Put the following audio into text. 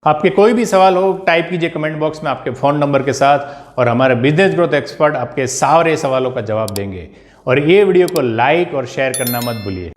आपके कोई भी सवाल हो टाइप कीजिए कमेंट बॉक्स में आपके फ़ोन नंबर के साथ और हमारे बिजनेस ग्रोथ एक्सपर्ट आपके सारे सवालों का जवाब देंगे। और ये वीडियो को लाइक और शेयर करना मत भूलिए।